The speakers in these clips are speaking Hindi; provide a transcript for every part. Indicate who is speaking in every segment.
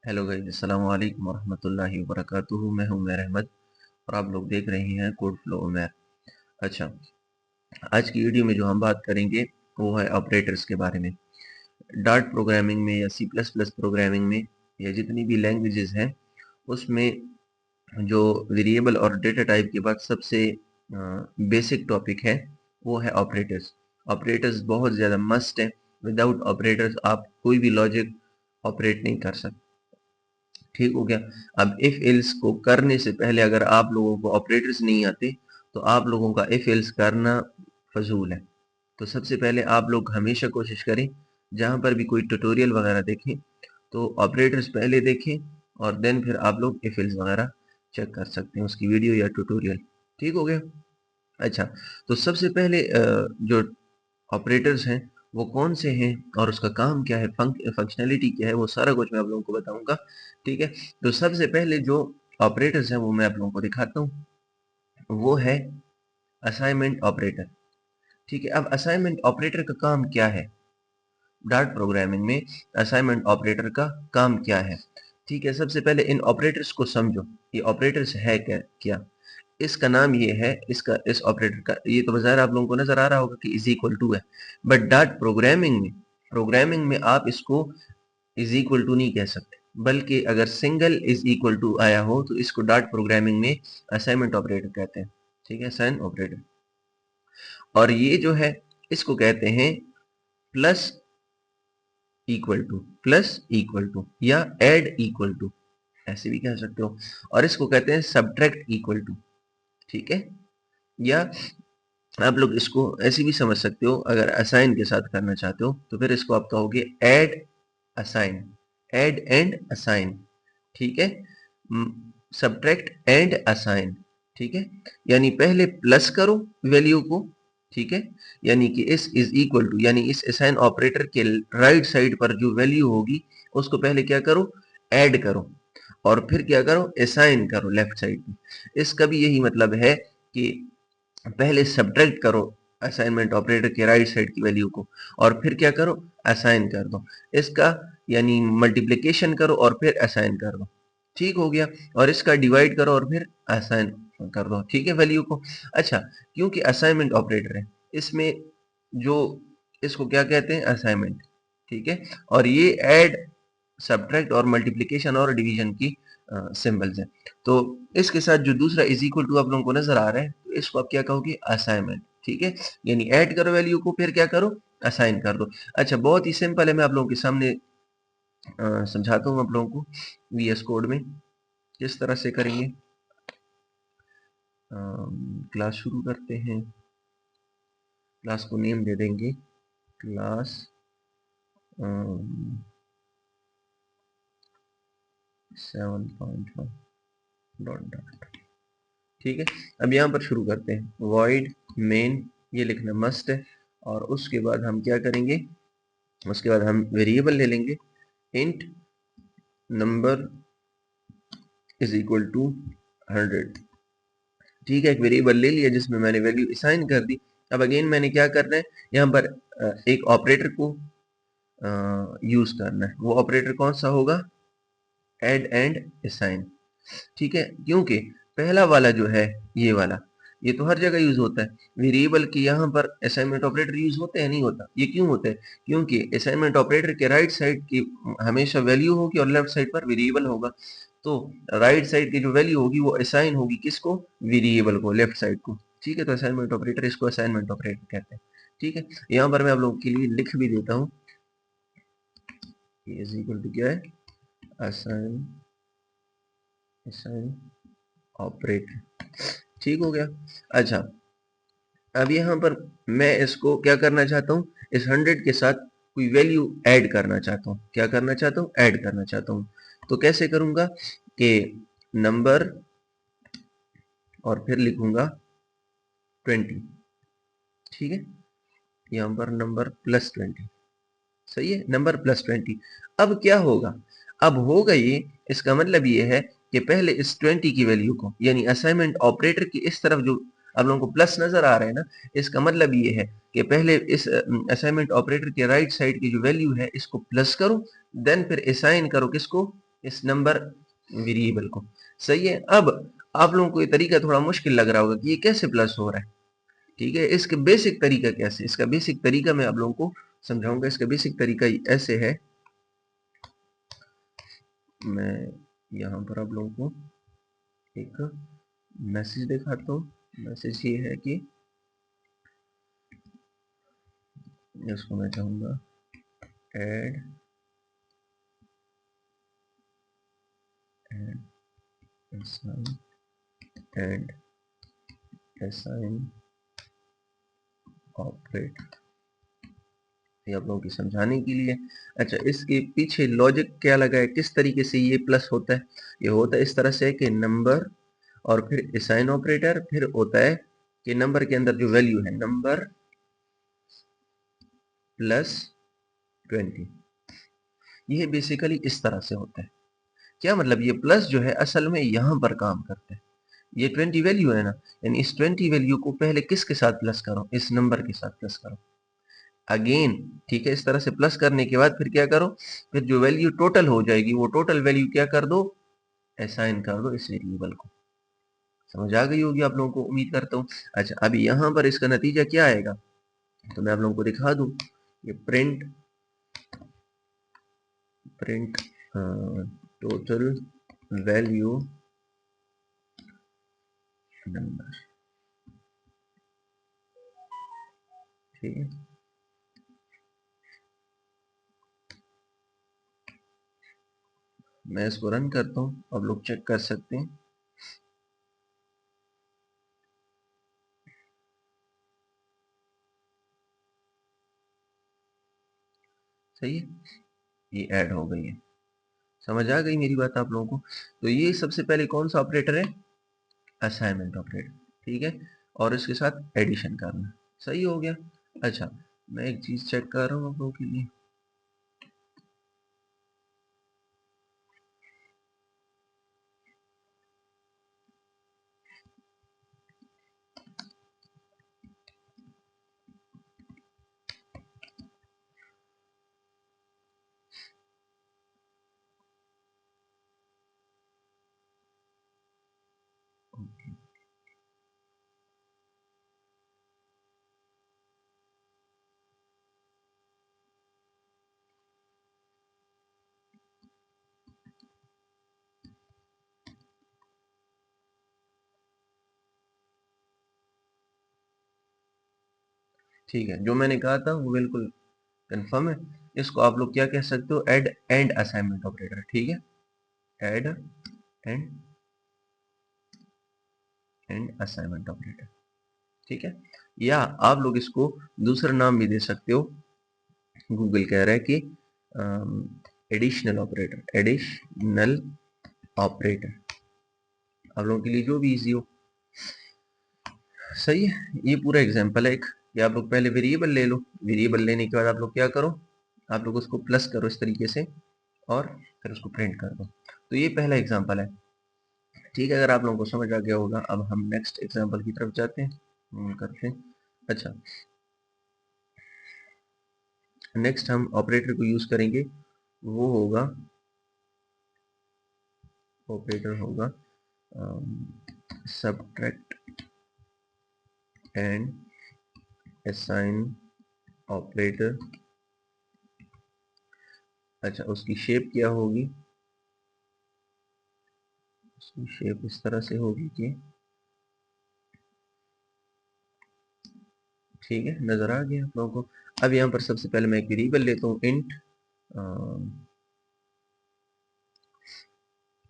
Speaker 1: हेलो गाइस, अस्सलाम वालेकुम वरहमतुल्लाहि वबरकातुहू। मैं हूं उमर अहमद और आप लोग देख रहे हैं कोड फ्लो उमर। अच्छा, आज की वीडियो में जो हम बात करेंगे वो है ऑपरेटर्स के बारे में। डार्ट प्रोग्रामिंग में या सी प्लस प्लस प्रोग्रामिंग में या जितनी भी लैंग्वेजेस हैं उसमें जो वेरिएबल और डेटा टाइप के बाद सबसे बेसिक टॉपिक है वो है ऑपरेटर्स। ऑपरेटर्स बहुत ज़्यादा मस्ट है। विदाउट ऑपरेटर्स आप कोई भी लॉजिक ऑपरेट नहीं कर सकते। ठीक हो गया। अब इफ एल्स को करने से पहले अगर आप लोगों को ऑपरेटर्स नहीं आते तो आप लोगों का इफ एल्स करना फजूल है। तो सबसे पहले आप लोग हमेशा कोशिश करें जहां पर भी कोई ट्यूटोरियल वगैरह देखें तो ऑपरेटर्स पहले देखें और देन फिर आप लोग इफ एल्स वगैरह चेक कर सकते हैं उसकी वीडियो या ट्यूटोरियल। ठीक हो गया। अच्छा, तो सबसे पहले जो ऑपरेटर्स हैं वो कौन से हैं और उसका काम क्या है, फंक्शनैलिटी क्या है, वो सारा कुछ मैं आप लोगों को बताऊंगा। ठीक है। तो सबसे पहले जो ऑपरेटर्स हैं वो मैं आप लोगों को दिखाता हूँ, वो है असाइनमेंट ऑपरेटर। ठीक है। अब असाइनमेंट ऑपरेटर का काम क्या है, डार्ट प्रोग्रामिंग में असाइनमेंट ऑपरेटर का काम क्या है। ठीक है। सबसे पहले इन ऑपरेटर्स को समझो, ये ऑपरेटर्स है क्या। इसका नाम ये है, इसका इस ऑपरेटर का ये तो बाज़ाहिर आप लोगों को नजर आ रहा होगा कि इज इक्वल टू है, बट डार्ट प्रोग्रामिंग में आप इसको इज इक्वल टू नहीं कह सकते, बल्कि अगर सिंगल इज इक्वल टू आया हो तो इसको डार्ट प्रोग्रामिंग में असाइनमेंट ऑपरेटर कहते हैं। ठीक है, असाइन ऑपरेटर। और ये जो है इसको कहते हैं प्लस इक्वल टू या एड इक्वल टू, ऐसे भी कह सकते हो। और इसको कहते हैं सब्ट्रैक्ट इक्वल टू। ठीक है। या आप लोग इसको ऐसे भी समझ सकते हो, अगर असाइन के साथ करना चाहते हो तो फिर इसको आप कहोगे add assign, add and assign. ठीक है। Subtract and assign. ठीक है। यानी पहले प्लस करो वैल्यू को। ठीक है। यानी कि इस इज इक्वल टू यानी इस असाइन ऑपरेटर के राइट साइड पर जो वैल्यू होगी उसको पहले क्या करो, ऐड करो, और फिर क्या करो, असाइन करो लेफ्ट साइड में। इसका भी यही मतलब है कि पहले सब्ट्रैक्ट करो असाइनमेंट ऑपरेटर के राइट साइड की वैल्यू को और फिर क्या करो, असाइन कर दो इसका, यानी मल्टीप्लिकेशन करो और फिर असाइन कर दो। ठीक हो गया। और इसका डिवाइड करो और फिर असाइन कर दो। ठीक है, वैल्यू को। अच्छा, क्योंकि असाइनमेंट ऑपरेटर है इसमें जो इसको क्या कहते हैं, असाइनमेंट। ठीक है। और ये ऐड, सब्ट्रैक्ट और मल्टीप्लिकेशन और डिवीजन की सिंबल्स हैं। तो इसके साथ जो दूसरा इज इक्वल टू आप लोगों को नजर आ रहा है तो इसको आप क्या कहोगे, असाइनमेंट। ठीक है। यानी ऐड करो वैल्यू को फिर क्या करो, असाइन कर दो। अच्छा, बहुत ही सिंपल है, मैं आप लोगों के सामने समझाता हूँ आप लोगों को वीएस कोड में किस तरह से करेंगे। क्लास शुरू करते हैं। क्लास को नेम दे देंगे क्लास 7.1 डॉट डॉट। ठीक है। अब यहाँ पर शुरू करते हैं, वॉइड मेन ये लिखना मस्ट है। और उसके बाद हम क्या करेंगे, उसके बाद हम वेरिएबल ले लेंगे int number is equal to 100। ठीक है, एक वेरिएबल ले लिया जिसमें मैंने वैल्यू असाइन कर दी। अब अगेन मैंने क्या करना है, यहाँ पर एक ऑपरेटर को यूज करना है। वो ऑपरेटर कौन सा होगा, एड एंड असाइन। ठीक है। क्योंकि पहला वाला जो है ये वाला, ये तो हर जगह यूज होता है। वेरिएबल के यहाँ पर असाइनमेंट ऑपरेटर यूज होते हैं, नहीं होता। ये क्यों होता है, क्योंकि असाइनमेंट ऑपरेटर के राइट साइड की हमेशा वैल्यू होगी और लेफ्ट साइड पर वेरिएबल होगा। तो राइट साइड की जो वैल्यू होगी वो असाइन होगी किसको, वेरिएबल को, लेफ्ट साइड को। ठीक है। तो असाइनमेंट ऑपरेटर, इसको असाइनमेंट ऑपरेटर कहते हैं। ठीक है। यहाँ पर मैं आप लोगों के लिए लिख भी देता हूँ, इज इक्वल टू क्या है, असाइन असाइन ऑपरेटर। ठीक हो गया। अच्छा, अब यहाँ पर मैं इसको क्या करना चाहता हूँ, इस 100 के साथ कोई वैल्यू ऐड करना चाहता हूँ। क्या करना चाहता हूँ, ऐड करना चाहता हूँ। तो कैसे करूंगा कि नंबर और फिर लिखूंगा 20। ठीक है। यहाँ पर नंबर प्लस 20, सही है, नंबर प्लस 20। अब क्या होगा, अब होगा ये, इसका मतलब ये है कि पहले इस 20 की वैल्यू को, यानी असाइनमेंट ऑपरेटर की इस तरफ जो आप लोगों को प्लस नजर आ रहा है ना, इसका मतलब ये है कि पहले इस असाइनमेंट ऑपरेटर के राइट साइड की जो वैल्यू है इसको प्लस करो, देन फिर असाइन करो किसको, इस नंबर वेरिएबल को। सही है। अब आप लोगों को ये तरीका थोड़ा मुश्किल लग रहा होगा कि ये कैसे प्लस हो रहा है। ठीक है, इसके बेसिक तरीका कैसे, इसका बेसिक तरीका मैं आप लोगों को समझाऊंगा। इसका बेसिक तरीका ऐसे है, मैं यहाँ पर आप लोगों को एक मैसेज दिखाता हूँ। मैसेज ये है कि इसको मैं चाहूंगा ऐड एंड असाइन ऑपरेट, ये आप लोगों की समझाने के लिए। अच्छा, इसके पीछे लॉजिक क्या लगा है, किस तरीके से ये प्लस होता है। ये होता है इस तरह से कि नंबर और फिर असाइन ऑपरेटर, फिर होता है कि नंबर के अंदर जो वैल्यू है नंबर प्लस 20, ये बेसिकली इस तरह से होता है। क्या मतलब, ये प्लस जो है असल में यहां पर काम करता है। ये 20 वैल्यू है ना, यानी इस 20 वैल्यू को पहले किसके साथ प्लस करो, इस नंबर के साथ प्लस करो अगेन। ठीक है, इस तरह से प्लस करने के बाद फिर क्या करो, फिर जो वैल्यू टोटल हो जाएगी वो टोटल वैल्यू क्या कर दो, असाइन कर दो इस वेरिएबल को। समझ आ गई होगी आप लोगों को, उम्मीद करता हूँ। अच्छा, अभी यहाँ पर इसका नतीजा क्या आएगा, तो मैं आप लोगों को दिखा दूं। ये print print total value number. ठीक है, मैं इसको रन करता हूँ, आप लोग चेक कर सकते हैं। सही है, ये ऐड हो गई है। समझ आ गई मेरी बात आप लोगों को। तो ये सबसे पहले कौन सा ऑपरेटर है, असाइनमेंट ऑपरेटर। ठीक है, और इसके साथ एडिशन करना। सही हो गया। अच्छा, मैं एक चीज चेक कर रहा हूँ आप लोगों के लिए। ठीक है, जो मैंने कहा था वो बिल्कुल कंफर्म है। इसको आप लोग क्या कह सकते हो, ऐड एंड असाइनमेंट ऑपरेटर। ठीक है, ऐड एंड असाइनमेंट ऑपरेटर। ठीक है, या आप लोग इसको दूसरा नाम भी दे सकते हो। गूगल कह रहा है कि एडिशनल ऑपरेटर, एडिशनल ऑपरेटर, आप लोगों के लिए जो भी इजी हो। सही है, ये पूरा एग्जांपल है एक, कि आप लोग पहले वेरिएबल ले लो, वेरिएबल लेने के बाद आप लोग क्या करो, आप लोग उसको प्लस करो इस तरीके से और फिर उसको प्रिंट कर दो। तो ये पहला एग्जांपल है। ठीक है, अगर आप लोगों को समझ आ गया होगा, अब हम नेक्स्ट एग्जांपल की तरफ जाते हैं, करते हैं। अच्छा, नेक्स्ट हम ऑपरेटर को यूज करेंगे, वो होगा ऑपरेटर होगा सबट्रैक्ट एंड असाइन ऑपरेटर। अच्छा, उसकी शेप क्या होगी, उसकी शेप इस तरह से होगी कि, ठीक है, नजर आ गया आप लोगों को। अब यहाँ पर सबसे पहले मैं एक वेरिएबल लेता हूँ, इंट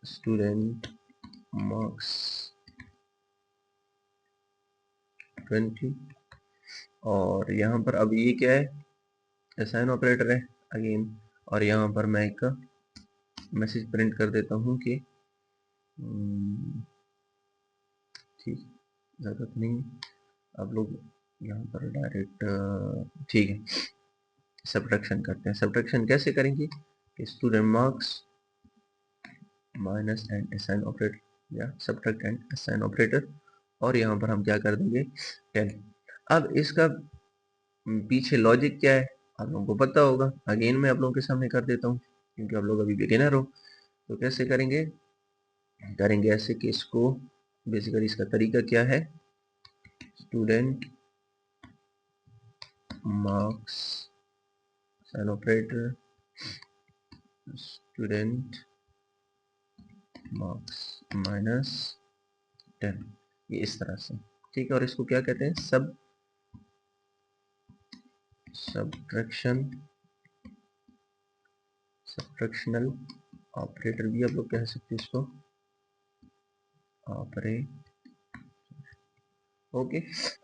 Speaker 1: स्टूडेंट मार्क्स 20, और यहाँ पर अब ये क्या है, असाइन ऑपरेटर है अगेन। और यहाँ पर मैं एक मैसेज प्रिंट कर देता हूँ कि ठीक, ज़रूरत नहीं, आप लोग यहाँ पर डायरेक्ट, ठीक है, सब्ट्रैक्शन करते हैं। सब्ट्रैक्शन कैसे करेंगे, student marks minus and assign operator या सब्ट्रैक्ट एंड असाइन ऑपरेटर, और यहाँ पर हम क्या कर देंगे 10। अब इसका पीछे लॉजिक क्या है आप लोगों को पता होगा, अगेन मैं आप लोगों के सामने कर देता हूँ क्योंकि आप लोग अभी बिगिनर हो। तो कैसे करेंगे ऐसे कि इसको बेसिकली इसका तरीका क्या है, student marks sign operator, student marks minus 10, ये इस तरह से, ठीक है। और इसको क्या कहते हैं, सब्ट्रैक्शनल ऑपरेटर भी आप लोग कह सकते हैं इसको, ऑपरेट, ओके।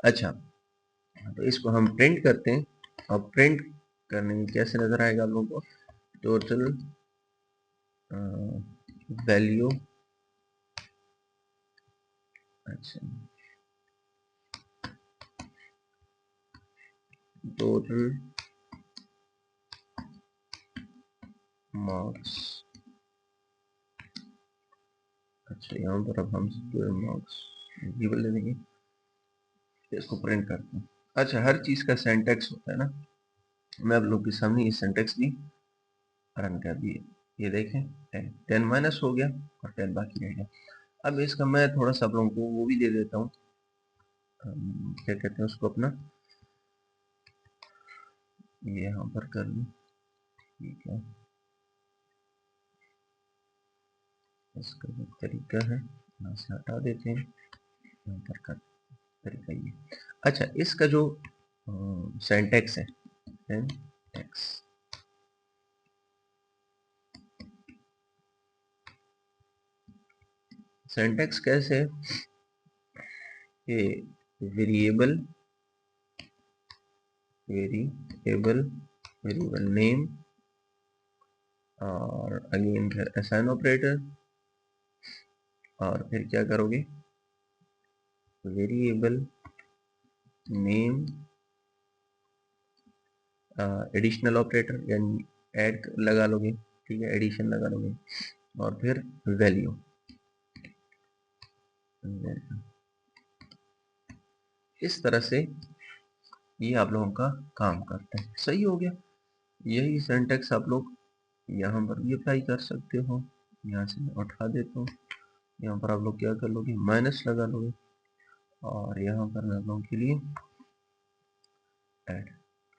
Speaker 1: अच्छा, तो इसको हम प्रिंट करते हैं, और प्रिंट करने में कैसे नजर आएगा आप लोगों को, टोटल वैल्यू, अच्छा, टोटल मार्क्स, अच्छा यहाँ पर अब हम मार्क्स गिवन ले लेंगे, इसको प्रिंट करते हैं। अच्छा, हर चीज का सिंटैक्स होता है ना, मैं आप लोग के सामने ये सिंटैक्स भी रन कर दिए, ये देखें 10 माइनस हो गया और 10 बाकी रह गया। अब इसका मैं थोड़ा सा आप लोगों को वो भी दे देता हूँ, क्या कहते हैं उसको अपना, ये यहाँ पर कर लूँ, ठीक है। इसका जो तरीका है यहाँ से हटा देते हैं, यहाँ पर कर तरीका ये। अच्छा, इसका जो सिंटैक्स है, सिंटैक्स, सिंटैक्स कैसे है कि वेरिएबल नेम और अगेन असाइन ऑपरेटर, और फिर क्या करोगे, वेरिएबल नेम एडिशनल ऑपरेटर यानी ऐड लगा लोगे, ठीक है, एडिशन लगा लोगे, और फिर वैल्यू, इस तरह से ये आप लोगों का काम करता है। सही हो गया, यही सिंटैक्स आप लोग यहाँ पर भी अप्लाई कर सकते हो। यहाँ से मैं उठा देता हूँ, यहाँ पर आप लोग क्या कर लोगे, माइनस लगा लोगे, और यहाँ पर मैं आप लोगों के लिए ऐड,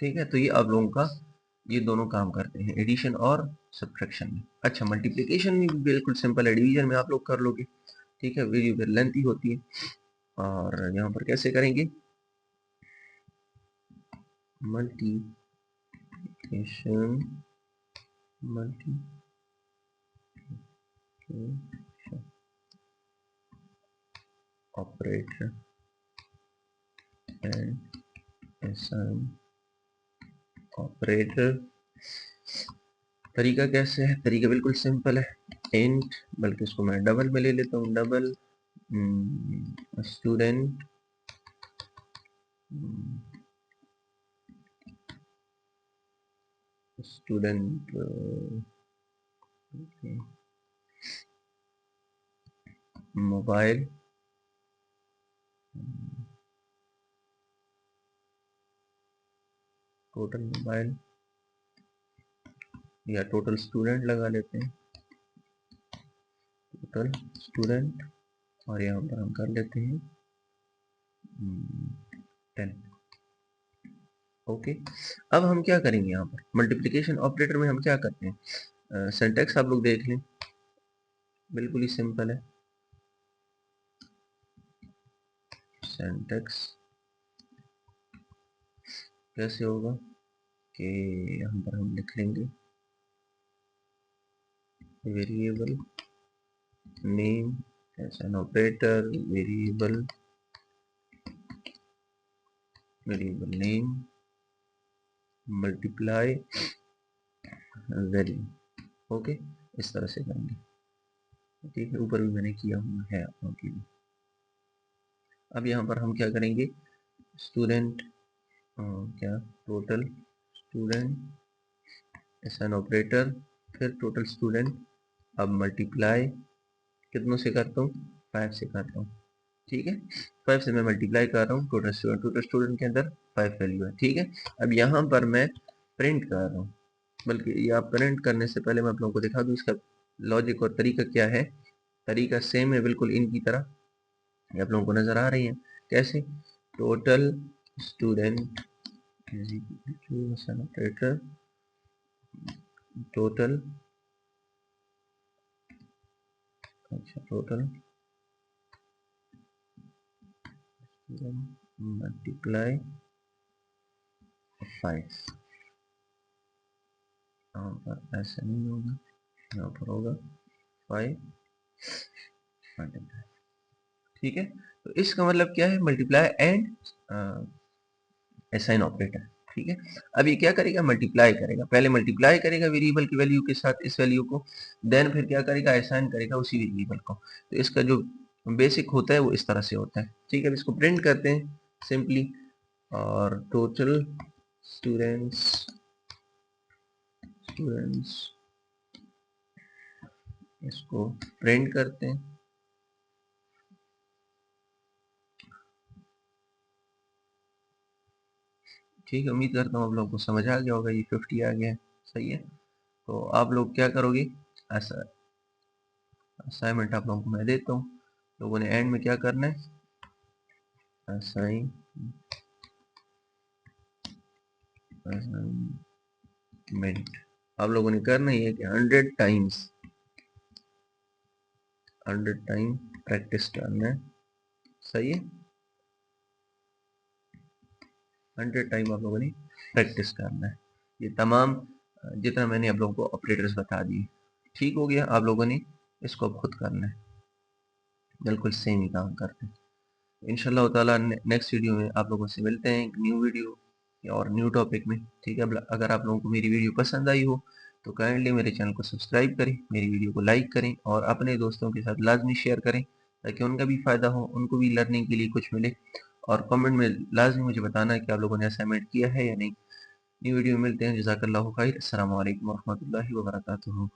Speaker 1: ठीक है। तो ये आप लोगों का ये दोनों काम करते हैं, एडिशन और सब्ट्रैक्शन में। अच्छा, मल्टीप्लिकेशन में भी बिल्कुल सिंपल है, डिवीजन में आप लोग कर लोगे, ठीक है, वीडियो फिर लेंथी होती है। और यहाँ पर कैसे करेंगे, multiplication operator and assign operator, तरीका कैसे है, तरीका बिल्कुल सिंपल है, इंट, बल्कि इसको मैं डबल में ले लेता हूँ, double student mobile total mobile, या टोटल स्टूडेंट लगा लेते हैं, टोटल स्टूडेंट, और यहाँ पर हम कर लेते हैं 10, ओके। अब हम क्या करेंगे, यहाँ पर मल्टीप्लिकेशन ऑपरेटर में हम क्या करते हैं, सिंटैक्स आप लोग देख लें, बिल्कुल ही सिंपल है। सिंटैक्स कैसे होगा कि यहाँ पर हम लिख लेंगे variable name as an operator, variable name multiply value, okay, इस तरह से करेंगे, ठीक है। ऊपर भी मैंने किया हुआ है आप लोगों के लिए। अब यहाँ पर हम क्या करेंगे, स्टूडेंट क्या, total student S an operator, फिर टोटल स्टूडेंट, अब मल्टीप्लाई कितनों से करता हूँ, 5 से करता हूँ, ठीक है। 5 से मैं मल्टीप्लाई कर रहा हूँ, टोटल स्टूडेंट के अंदर 5 वैल्यू है, ठीक है। अब यहाँ पर मैं प्रिंट कर रहा हूँ, बल्कि ये आप प्रिंट करने से पहले मैं आप लोगों को दिखा दूँ इसका लॉजिक और तरीका क्या है, तरीका सेम है बिल्कुल इनकी तरह, ये आप लोगों को नजर आ रही है कैसे। टोटल स्टूडेंट ऑपरेटर, टोटल, अच्छा टोटल मल्टीप्लाई 5, यहाँ पर ऐसा नहीं होगा, यहाँ पर होगा 5 मल्टीप्लाई, ठीक है। तो इसका मतलब क्या है, मल्टीप्लाई एंड असाइन ऑपरेटर, ठीक है। अब ये क्या करेगा, मल्टीप्लाई करेगा, पहले मल्टीप्लाई करेगा वेरिएबल की वैल्यू के साथ इस वैल्यू को, देन फिर क्या करेगा, असाइन करेगा उसी वेरिएबल को। तो इसका जो बेसिक होता है वो इस तरह से होता है, ठीक है। अब इसको प्रिंट करते हैं सिंपली, और टोटल स्टूडेंट्स स्टूडेंट्स इसको प्रिंट करते हैं, ठीक है। उम्मीद करता हूँ आप लोगों को समझ आ गया होगा, ये 50 आ गया है, सही है। तो आप लोग क्या करोगे, ऐसा असाइनमेंट आप लोगों को मैं देता हूँ, लोगों ने एंड में क्या करना है, असाइनमेंट आप लोगों ने करना ही है कि 100 टाइम प्रैक्टिस करना है, सही है। 100 टाइम आप लोगों ने प्रैक्टिस करना है, ये तमाम जितना मैंने आप लोगों को ऑपरेटर्स बता दिए, ठीक हो गया। आप लोगों ने इसको अब खुद करना है, बिल्कुल सेम ही काम करते हैं। इंशाल्लाह ताला नेक्स्ट वीडियो में आप लोगों से मिलते हैं, एक न्यू वीडियो और न्यू टॉपिक में, ठीक है। अगर आप लोगों को मेरी वीडियो पसंद आई हो तो काइंडली मेरे चैनल को सब्सक्राइब करें, मेरी वीडियो को लाइक करें और अपने दोस्तों के साथ लाजमी शेयर करें, ताकि उनका भी फ़ायदा हो, उनको भी लर्निंग के लिए कुछ मिले। और कमेंट में लाजमी मुझे बताना है कि आप लोगों ने असाइनमेंट किया है या नहीं। न्यू वीडियो में मिलते हैं, जज़ाकल्लाहु खैर, अस्सलामु अलैकुम वरहमतुल्लाहि वबरकातुहू।